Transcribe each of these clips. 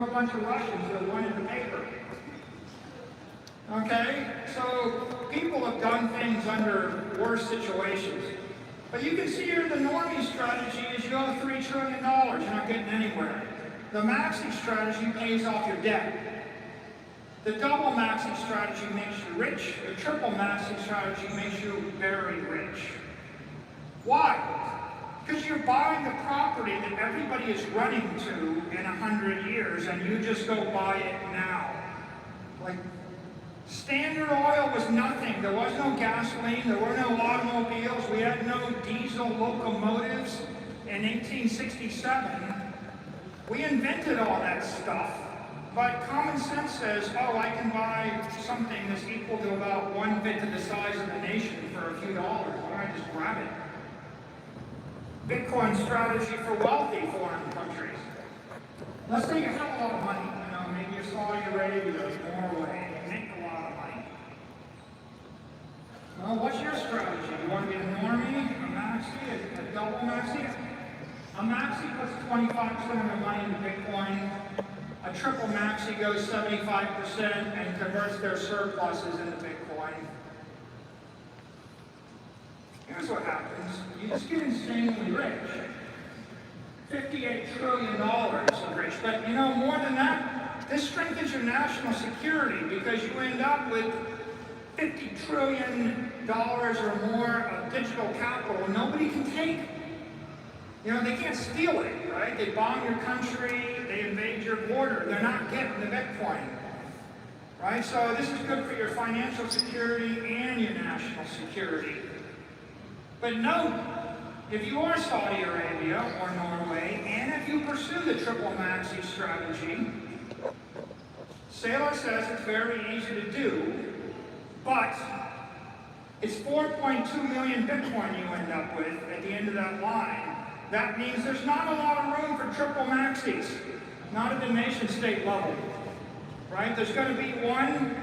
a bunch of Russians that wanted the paper. Okay? So people have done things under worse situations. But you can see here the normie strategy is you owe $3 trillion. You're not getting anywhere. The maxi strategy pays off your debt. The double maxi strategy makes you rich. The triple maxi strategy makes you very rich. Why? Because you're buying the property that everybody is running to in 100 years, and you just go buy it now. Like, Standard Oil was nothing. There was no gasoline. There were no automobiles. We had no diesel locomotives in 1867. We invented all that stuff. But common sense says, oh, I can buy something that's equal to about 1/5 of the size of the nation for a few dollars. Why don't I just grab it? Bitcoin strategy for wealthy foreign countries. Let's say you have a lot of money. You know, maybe you're Saudi Arabia, Norway. You make a lot of money. Well, what's your strategy? You want to be a normie, a maxi, a double maxi? A maxi puts 25% of their money into Bitcoin. A triple maxi goes 75% and converts their surpluses into Bitcoin. Here's what happens. You just get insanely rich. $58 trillion of rich. But you know, more than that, this strengthens your national security because you end up with $50 trillion or more of digital capital nobody can take. You know, they can't steal it, right? They bomb your country, they invade your border. They're not getting the Bitcoin, right? So this is good for your financial security and your national security. But note, if you are Saudi Arabia or Norway, and if you pursue the triple maxi strategy, Saylor says it's very easy to do, but it's 4.2 million Bitcoin you end up with at the end of that line. That means there's not a lot of room for triple maxis, not at the nation state level, right? There's going to be one,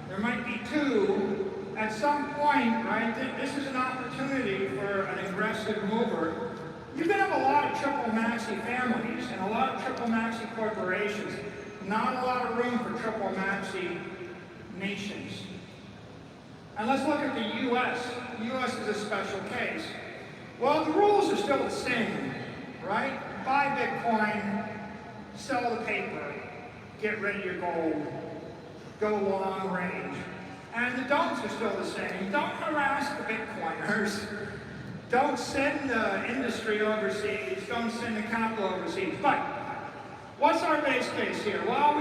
there might be two. At some point, right, this is an opportunity for an aggressive mover. You're going to have a lot of triple maxi families and a lot of triple maxi corporations, not a lot of room for triple maxi nations. And let's look at the U.S. The U.S. is a special case. Well, the rules are still the same, right? Buy Bitcoin, sell the paper, get rid of your gold, go long range. And the don'ts are still the same. Don't harass the Bitcoiners. Don't send the industry overseas. Don't send the capital overseas. But what's our base case here? Well,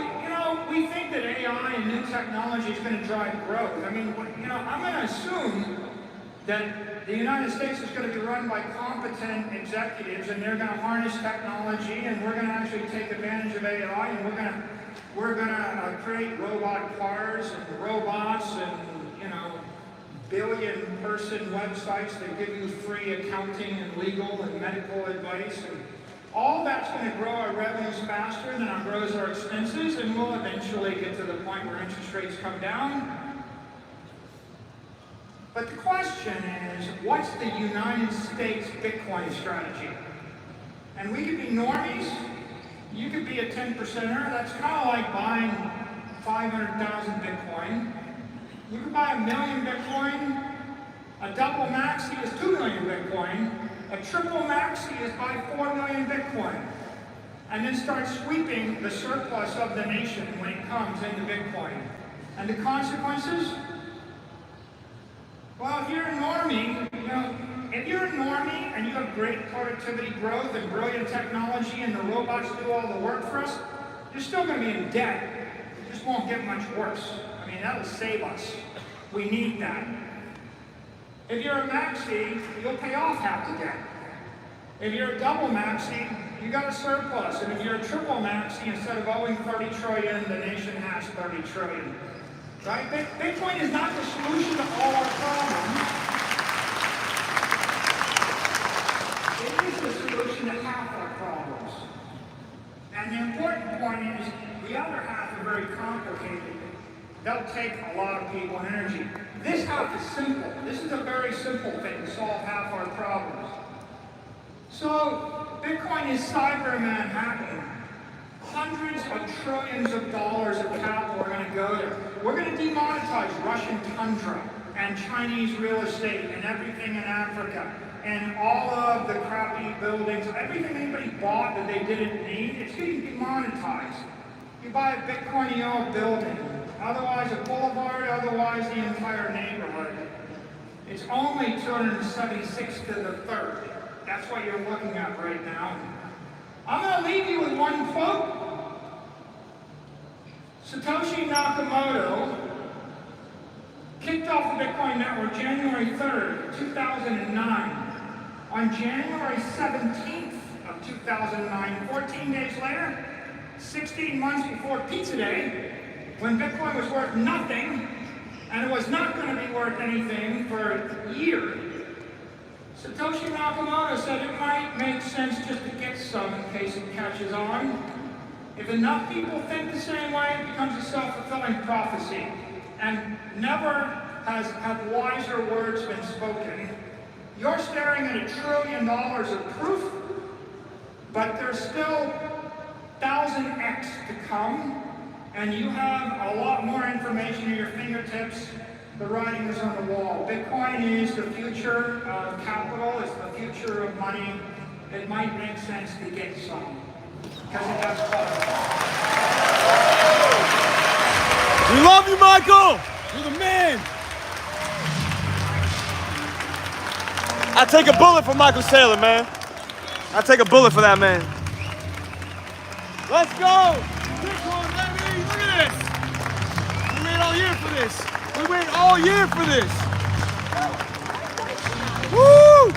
we think that AI and new technology is going to drive growth. I mean, I'm going to assume that the United States is going to be run by competent executives, and they're going to harness technology, and we're going to actually take advantage of AI, and we're going to create robot cars and robots and billion-person websites that give you free accounting and legal and medical advice, and all that's going to grow our revenues faster than it grows our expenses, and we'll eventually get to the point where interest rates come down. But the question is, what's the United States Bitcoin strategy? And we could be normies. You could be a 10%er. That's kind of like buying 500,000 Bitcoin. You could buy 1 million Bitcoin. A double maxi is 2 million Bitcoin. A triple maxi is buy 4 million Bitcoin. And then start sweeping the surplus of the nation when it comes into Bitcoin. And the consequences? Well, if you're a normie, if you're a normie and you have great productivity growth and brilliant technology and the robots do all the work for us, you're still going to be in debt. It just won't get much worse. I mean, that'll save us. We need that. If you're a maxi, you'll pay off half the debt. If you're a double maxi, you got a surplus. And if you're a triple maxi, instead of owing 30 trillion, the nation has 30 trillion. Right? Bitcoin is not the solution to all our problems. It is the solution to half our problems. And the important point is, the other half are very complicated. They'll take a lot of people and energy. This half is simple. This is a very simple thing to solve half our problems. So, Bitcoin is Cyber Manhattan. hundreds of trillions of dollars of capital are going to go there. We're going to demonetize Russian tundra and Chinese real estate and everything in Africa and all of the crappy buildings, everything anybody bought that they didn't need, it's getting demonetized. You buy a Bitcoin, you own a building, otherwise a boulevard, otherwise the entire neighborhood. It's only 276 to the third. That's what you're looking at right now. I'm going to leave you with one quote. Satoshi Nakamoto kicked off the Bitcoin network January 3rd, 2009. On January 17th of 2009, 14 days later, 16 months before Pizza Day, when Bitcoin was worth nothing, and it was not going to be worth anything for a year, Satoshi Nakamoto said it might make sense just to get some in case it catches on. If enough people think the same way, it becomes a self-fulfilling prophecy. And never have wiser words been spoken. You're staring at $1 trillion of proof, but there's still 1,000x to come, and you have a lot more information at your fingertips. The writing is on the wall. Bitcoin is the future of capital, it's the future of money. It might make sense to get some, because it has fun. We love you, Michael! You're the man! I take a bullet for Michael Saylor, man. I take a bullet for that man. Let's go! Bitcoin, baby! Look at this! We wait all year for this! We wait all year for this! Woo!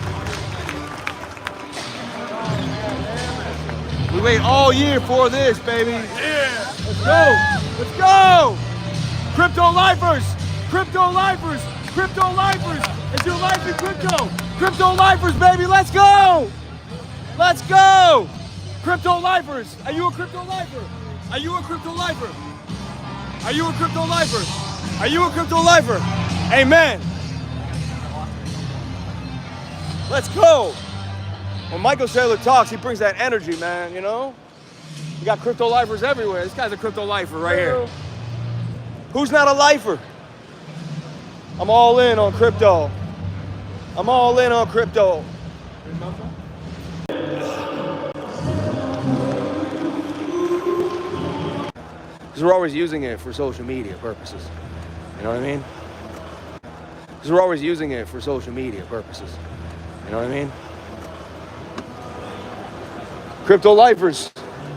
We wait all year for this, baby! Yeah! Let's go! Let's go! Crypto lifers! Crypto lifers! Crypto lifers! Is your life in crypto? Crypto lifers, baby! Let's go! Let's go! Crypto lifers! Are you a crypto lifer? Are you a crypto lifer? Are you a crypto lifer? Are you a crypto lifer? Amen. Let's go. When Michael Saylor talks, he brings that energy, man, you know? You got crypto lifers everywhere. This guy's a crypto lifer right here. Who's not a lifer? I'm all in on crypto. I'm all in on crypto. Because we're always using it for social media purposes. You know what I mean? Because we're always using it for social media purposes. You know what I mean? Crypto lifers.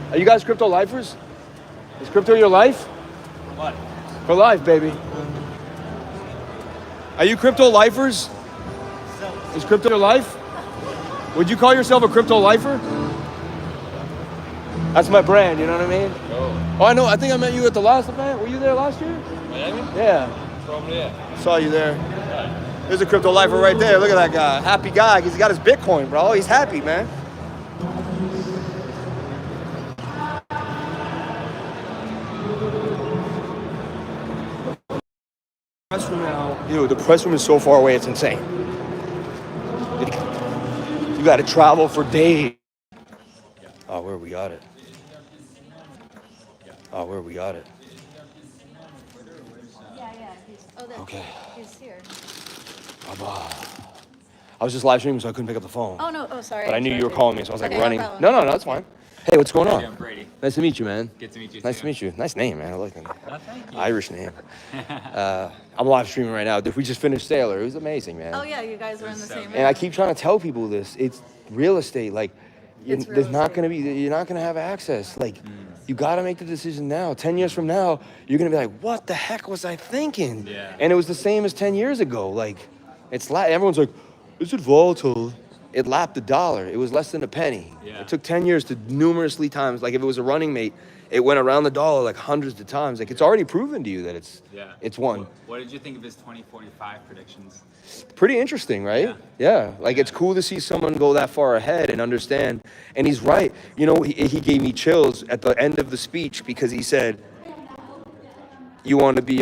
Are you guys crypto lifers? Is crypto your life? What? For life, baby. Are you crypto lifers? Is crypto your life? Would you call yourself a crypto lifer? That's my brand, you know what I mean? Oh, I know. I think I met you at the last event. Were you there last year? Miami? Yeah. Probably, yeah. Saw you there. There's a crypto lifer right there. Look at that guy. Happy guy. He's got his Bitcoin, bro. He's happy, man. Press room now. Dude, the press room is so far away, it's insane. You got to travel for days. Oh, where we got it. Oh, where we got it. Yeah. Okay. He's here. I was just live streaming, so I couldn't pick up the phone. Oh, no. Oh, sorry. But I knew you were calling me, so I was like Okay, no running. problem. No, that's fine. Hey, what's going on? I'm Brady. Nice to meet you, man. Good to meet you. Nice too. to meet you. Nice name, man. I like that. Oh, thank you. Irish name. I'm live streaming right now. Dude, we just finished Saylor. It was amazing, man. Oh, yeah. You guys were in the same room. And I keep trying to tell people this. It's real estate. Like, It's real there's not estate. going to be, you're not going to have access. Like, you got to make the decision now. 10 years from now, you're going to be like, what the heck was I thinking? Yeah. And it was the same as 10 years ago. Like, everyone's like, is it volatile? It lapped $1. It was less than a penny. Yeah. It took 10 years to numerously times. Like, if it was a running mate, it went around $1 like hundreds of times. Like, it's already proven to you that it's won. What did you think of his 2045 predictions? Pretty interesting, right? Yeah. Like, it's cool to see someone go that far ahead and understand. And he's right. You know, he gave me chills at the end of the speech because he said, you want to be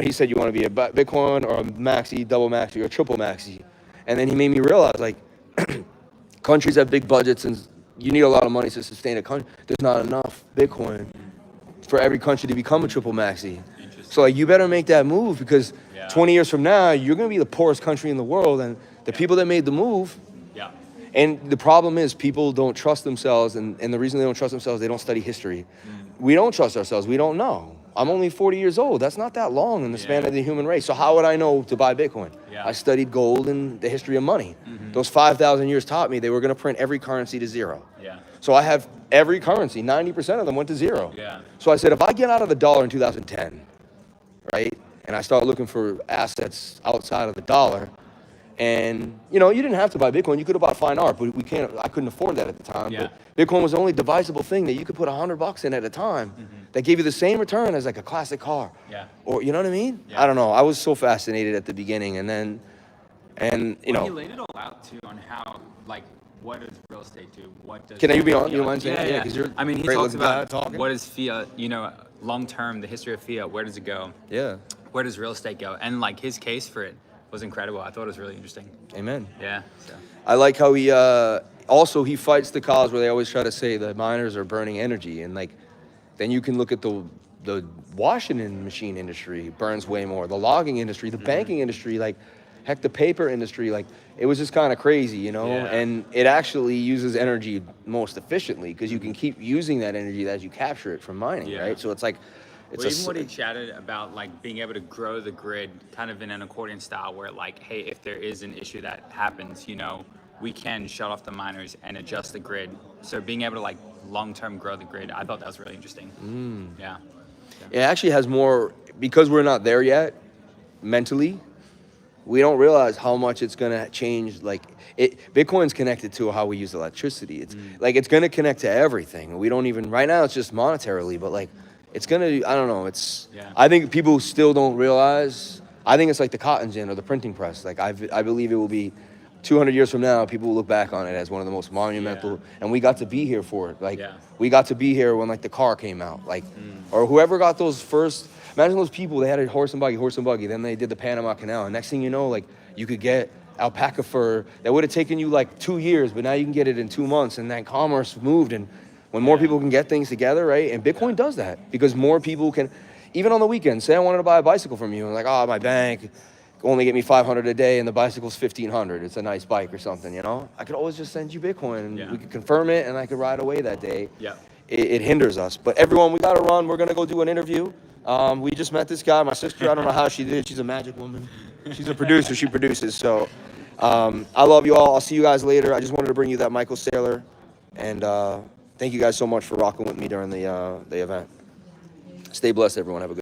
he said you want to be a Bitcoin or a maxi, double maxi, or triple maxi. And then he made me realize, like, countries have big budgets and you need a lot of money to sustain a country. There's not enough Bitcoin for every country to become a triple maxi. So like you better make that move because 20 years from now, you're going to be the poorest country in the world. And the people that made the move, and the problem is people don't trust themselves. And the reason they don't trust themselves, they don't study history. We don't trust ourselves. We don't know. I'm only 40 years old. That's not that long in the span of the human race. So how would I know to buy Bitcoin? I studied gold and the history of money. Those 5,000 years taught me they were going to print every currency to zero. So I have every currency, 90% of them went to zero. So I said, if I get out of the dollar in 2010, right, and I start looking for assets outside of the dollar, and you know, you didn't have to buy Bitcoin. You could have bought fine art, but I couldn't afford that at the time. But Bitcoin was the only divisible thing that you could put $100 in at a time that gave you the same return as like a classic car. Or you know what I mean? I don't know. I was so fascinated at the beginning, and then, you know. He laid it all out too on how, like, what does real estate do? What does? Can you be on? You mind saying? Yeah. Because you're. I mean, he great talks looking guy about talking. what is fiat. You know, long term, the history of fiat. Where does it go? Yeah. Where does real estate go? And like his case for it was incredible. I thought it was really interesting. Amen. Yeah. So. I like how he also he fights the cause where they always try to say the miners are burning energy, and like then you can look at the washing machine industry burns way more, the logging industry, the banking industry, like heck, the paper industry, like it was just kind of crazy, you know. And it actually uses energy most efficiently because you can keep using that energy as you capture it from mining, right? So it's like Well, even what he chatted about, like being able to grow the grid kind of in an accordion style where like, hey, if there is an issue that happens, you know, we can shut off the miners and adjust the grid. So being able to like long-term grow the grid, I thought that was really interesting. Yeah. It actually has more, because we're not there yet mentally, we don't realize how much it's gonna change. Like Bitcoin's connected to how we use electricity. It's like, it's gonna connect to everything. We don't even, right now it's just monetarily, but like, it's gonna, I don't know, it's, I think people still don't realize, I think it's like the cotton gin or the printing press. Like I believe it will be 200 years from now, people will look back on it as one of the most monumental, and we got to be here for it. Like we got to be here when like the car came out, like, or whoever got those first, imagine those people, they had a horse and buggy, then they did the Panama Canal, and next thing you know, like you could get alpaca fur that would have taken you like 2 years, but now you can get it in 2 months, and then commerce moved, and when more people can get things together, right? And Bitcoin does that because more people can, even on the weekend, say I wanted to buy a bicycle from you and like, oh, my bank only get me $500 a day and the bicycle's $1,500. It's a nice bike or something, you know? I could always just send you Bitcoin and we could confirm it and I could ride away that day. It hinders us. But everyone, we gotta run. We're gonna go do an interview. We just met this guy, my sister, I don't know how she did it. She's a magic woman. She's a producer, she produces. So I love you all. I'll see you guys later. I just wanted to bring you that Michael Saylor. And thank you guys so much for rocking with me during the event. Stay blessed, everyone. Have a good